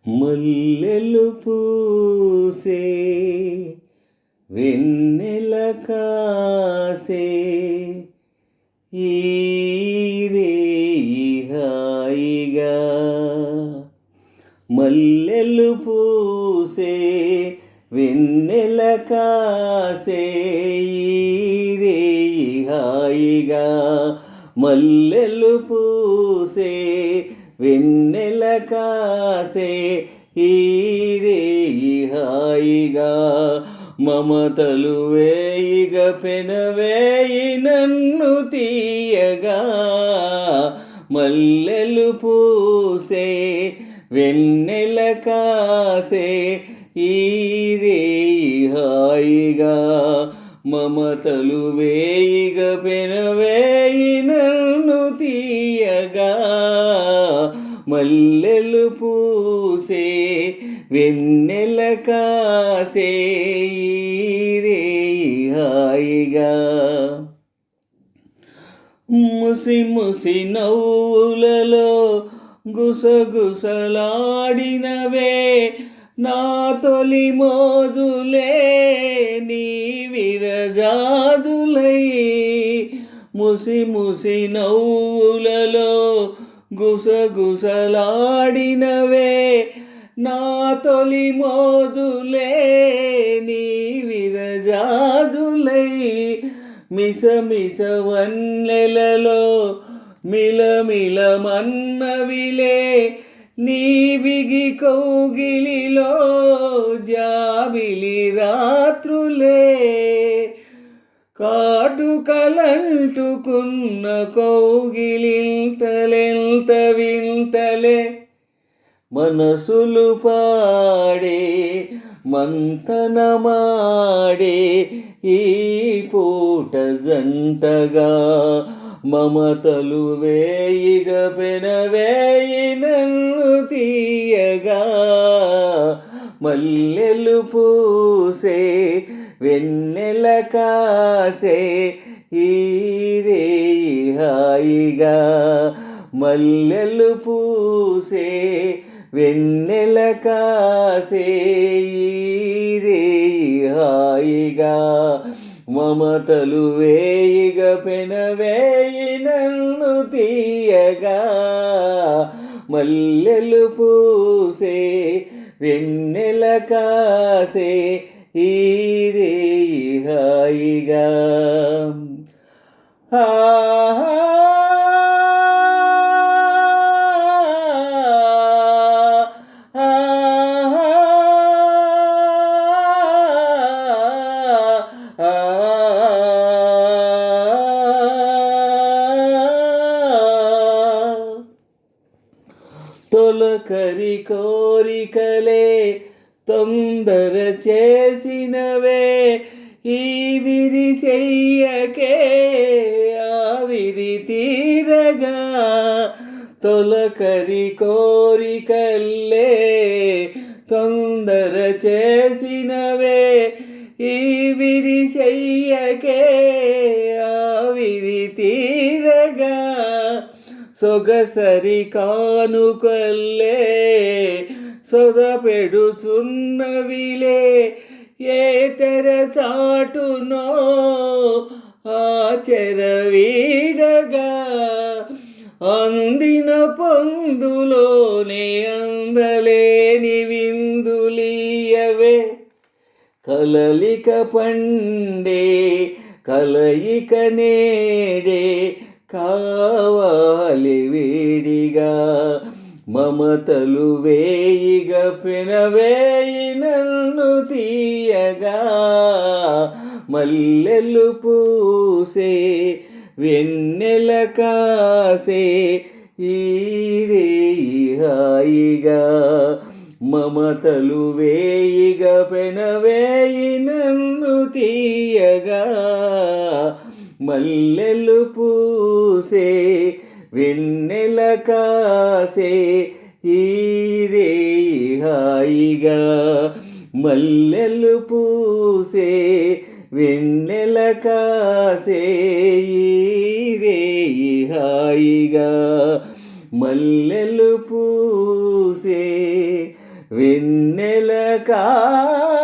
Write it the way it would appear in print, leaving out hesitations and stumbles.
మల్లెలు పూసే వెన్నెల కాసే ఈ రేయి హాయిగా. మల్లెలు పూసే వెన్నెల కాసే ఈ రేయి హాయిగా. మల్లెలు పూసే వెన్నెల కాసే ఈ రేయి హాయిగా. మమతలు వేయిగ పెనవేయి నన్ను తీయగా. మల్లెలు పూసే వెన్నెల కాసే ఈ రేయి హాయిగా. మమతలు వేయిగ పెనవేయి నన్ను తీయగా. మల్లెలు పూసే వెన్నెల కాసే ఈ రేయి హాయిగా. ముసి ముసి నవ్వులలో గుసగుసలాడినవే నా తొలి మోజులే నీ విరజాజులై. ముసి ముసి నవ్వులలో గుసగుసలాడినవే నా తొలి మోజులే నీ విరజాజులై. మిస మిస వన్నెలలో మిలమిల మన్నవిలే నీ బిగి కౌగిలిలో జాబిలి రాత్రులే. కాటుకలంటుకున్న కౌగిలింతలెంత వింతలే. మనసులు పాడే మంతనమాడే ఈ పూట జంటగా. మమతలు వేయిగ పెనవేయి నన్ను తీయగా. మల్లెలు పూసే వెన్నెల కాసే ఈ రేయి హాయిగా. మల్లెలు పూసే వెన్నెల కాసే ఈ రేయి హాయిగా. మమతలు వేయిగ పెనవేయి నన్ను తీయగా. మల్లెలు పూసే వెన్నెల కాసే ఈ రేయి హాయిగా. తొలకరి కోరికలే తొందర చేసినవే ఈ విరి చెయ్యకే ఆవిరి తీరగా. తొలకరి కోరికలే తొందర చేసినవే ఈ విరి చెయ్యకే ఆవిరి తీరగా. సొగసరి కానుకల్లే సొదపెడుచున్నవిలే ఏ తెర చాటునో ఆ చెరవీడగా. అందిన పొందులోనే అందలేని విందులీయవే. కలలిక పండే కలయిక నేడే కావాలి వేడిగా. మమతలు వేయిగ పెనవేయి నన్ను తీయగా. మల్లెలు పూసే వెన్నెల కాసే ఈ రేయి హాయిగా. మమతలు వేయిగ పెనవేయి నన్ను తీయగా. మల్లెలు పూసే వెన్నెల కాసే ఈ రేయి హాయిగా. మల్లెలు పూసే వెన్నెల కాసే ఈ రేయి హాయిగా. మల్లెలు పూసే వెన్నెల కాసే